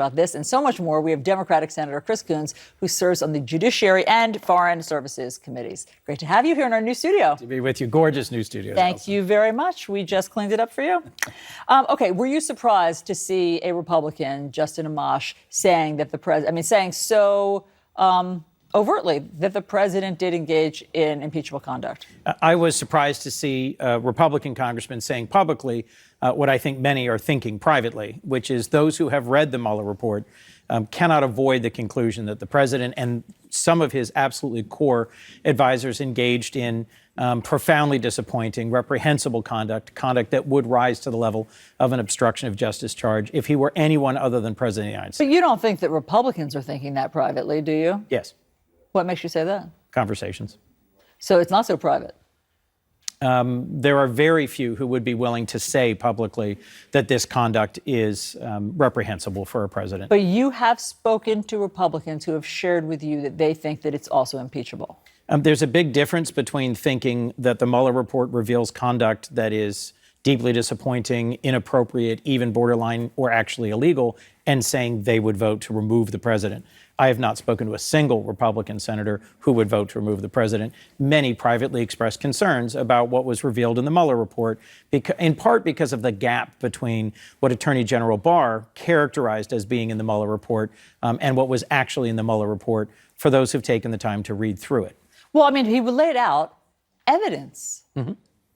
About this and so much more, we have Democratic Senator Chris Coons, who serves on the Judiciary and Foreign Services Committees. Great to have you here in our new studio. To be with you. Gorgeous new studio. Thank you very much. We just cleaned it up for you. Okay, were you surprised to see a Republican, Justin Amash, saying that the president, saying so overtly that the president did engage in impeachable conduct? I was surprised to see a Republican congressman saying publicly what I think many are thinking privately, which is those who have read the Mueller report cannot avoid the conclusion that the president and some of his absolutely core advisors engaged in profoundly disappointing, reprehensible conduct that would rise to the level of an obstruction of justice charge if he were anyone other than President of the United States. But you don't think that Republicans are thinking that privately, do you? Yes. What makes you say that? Conversations. So it's not so private. There are very few who would be willing to say publicly that this conduct is reprehensible for a president. But you have spoken to Republicans who have shared with you that they think that it's also impeachable. There's a big difference between thinking that the Mueller report reveals conduct that is deeply disappointing, inappropriate, even borderline or actually illegal, and saying they would vote to remove the president. I have not spoken to a single Republican senator who would vote to remove the president. Many privately expressed concerns about what was revealed in the Mueller report, in part because of the gap between what Attorney General Barr characterized as being in the Mueller report and what was actually in the Mueller report for those who've taken the time to read through it. Well, he laid out evidence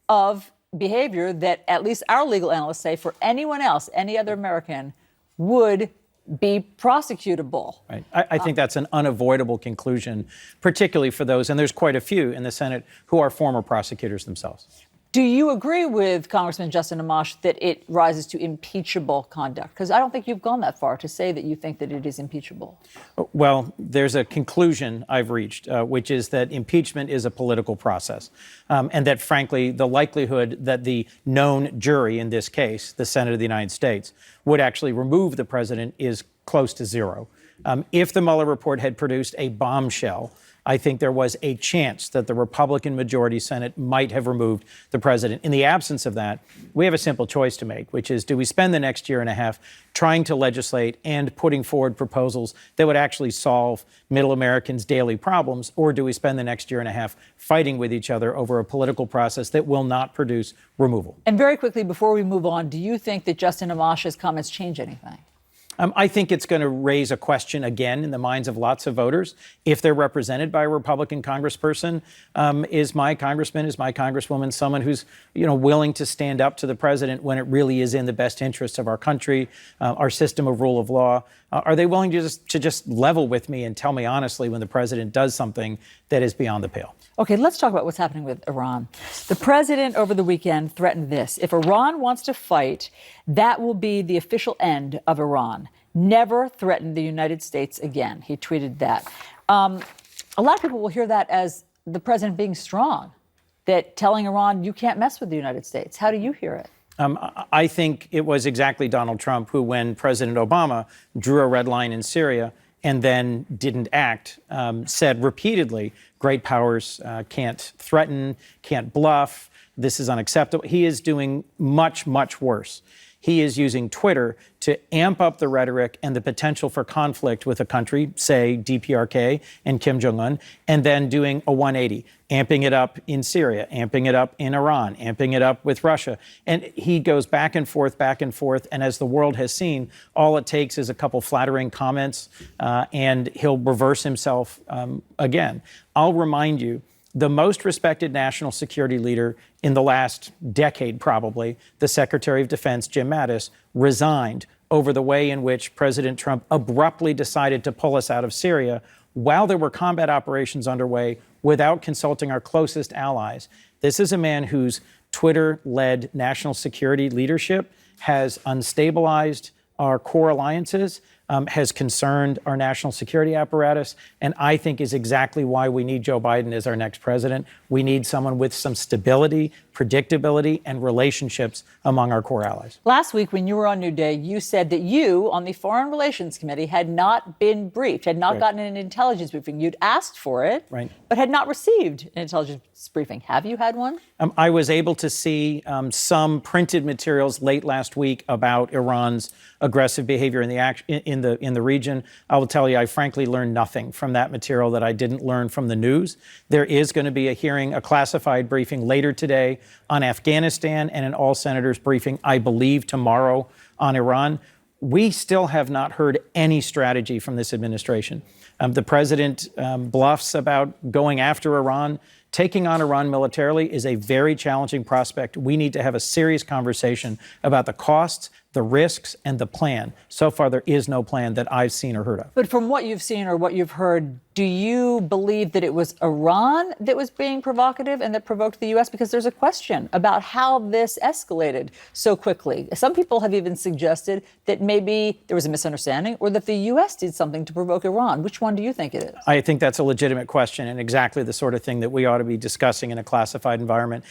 of behavior that at least our legal analysts say for anyone else, any other American, would be prosecutable. Right. I think that's an unavoidable conclusion, particularly for those, and there's quite a few in the Senate, who are former prosecutors themselves. Do you agree with Congressman Justin Amash that it rises to impeachable conduct? Because I don't think you've gone that far to say that you think that it is impeachable. Well, there's a conclusion I've reached, which is that impeachment is a political process, and that, frankly, the likelihood that the known jury in this case, the Senate of the United States, would actually remove the president is close to zero. If the Mueller report had produced a bombshell, I think there was a chance that the Republican majority Senate might have removed the president. In the absence of that, we have a simple choice to make, which is, do we spend the next year and a half trying to legislate and putting forward proposals that would actually solve middle Americans' daily problems, or do we spend the next year and a half fighting with each other over a political process that will not produce removal? And very quickly, before we move on, do you think that Justin Amash's comments change anything? I think it's going to raise a question again in the minds of lots of voters. If they're represented by a Republican congressperson, is my congressman, is my congresswoman someone who's, willing to stand up to the president when it really is in the best interests of our country, our system of rule of law? Are they willing to just level with me and tell me honestly when the president does something that is beyond the pale? Okay, let's talk about what's happening with Iran. The president over the weekend threatened this: if Iran wants to fight, that will be the official end of Iran. Never threaten the United States again. He tweeted that. A lot of people will hear that as the president being strong, that telling Iran, you can't mess with the United States. How do you hear it? I think it was exactly Donald Trump who, when President Obama drew a red line in Syria and then didn't act, said repeatedly, great powers can't threaten, can't bluff. This is unacceptable. He is doing much, much worse. He is using Twitter to amp up the rhetoric and the potential for conflict with a country, say DPRK and Kim Jong-un, and then doing a 180, amping it up in Syria, amping it up in Iran, amping it up with Russia. And he goes back and forth, and as the world has seen, all it takes is a couple flattering comments, and he'll reverse himself again. I'll remind you, the most respected national security leader in the last decade, probably, the Secretary of Defense, Jim Mattis, resigned over the way in which President Trump abruptly decided to pull us out of Syria while there were combat operations underway without consulting our closest allies. This is a man whose Twitter-led national security leadership has unstabilized our core alliances, has concerned our national security apparatus, and I think is exactly why we need Joe Biden as our next president. We need someone with some stability, predictability, and relationships among our core allies. Last week, when you were on New Day, you said that you, on the Foreign Relations Committee, had not been briefed, had not gotten an intelligence briefing. You'd asked for it, but had not received an intelligence briefing. Have you had one? I was able to see some printed materials late last week about Iran's aggressive behavior in in the region. I will tell you, I frankly learned nothing from that material that I didn't learn from the news. There is going to be a hearing, a classified briefing later today on Afghanistan, and an all senators briefing, I believe, tomorrow on Iran. We still have not heard any strategy from this administration. The president bluffs about going after Iran. Taking on Iran militarily is a very challenging prospect. We need to have a serious conversation about the costs, the risks, and the plan. So far, there is no plan that I've seen or heard of. But from what you've seen or what you've heard, do you believe that it was Iran that was being provocative and that provoked the U.S.? Because there's a question about how this escalated so quickly. Some people have even suggested that maybe there was a misunderstanding or that the U.S. did something to provoke Iran. Which one do you think it is? I think that's a legitimate question and exactly the sort of thing that we ought to be discussing in a classified environment.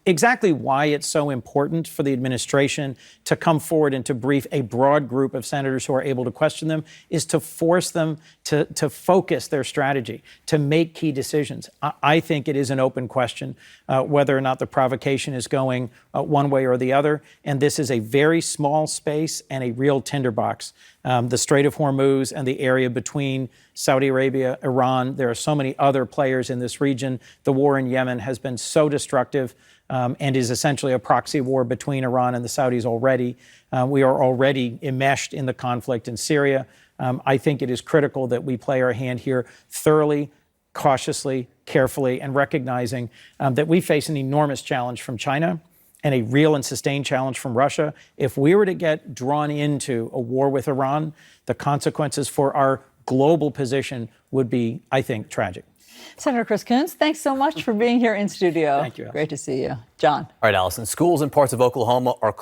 Exactly why it's so important for the administration to come forward and to brief a broad group of senators who are able to question them is to force them to focus their strategy, to make key decisions. I think it is an open question whether or not the provocation is going one way or the other. And this is a very small space and a real tinderbox. The Strait of Hormuz and the area between Saudi Arabia, Iran, there are so many other players in this region. The war in Yemen has been so destructive and is essentially a proxy war between Iran and the Saudis already. We are already enmeshed in the conflict in Syria. I think it is critical that we play our hand here thoroughly, cautiously, carefully, and recognizing that we face an enormous challenge from China and a real and sustained challenge from Russia. If we were to get drawn into a war with Iran, the consequences for our global position would be, I think, tragic. Senator Chris Coons, thanks so much for being here in studio. Thank you, Allison. Great to see you. John. All right, Allison. Schools in parts of Oklahoma are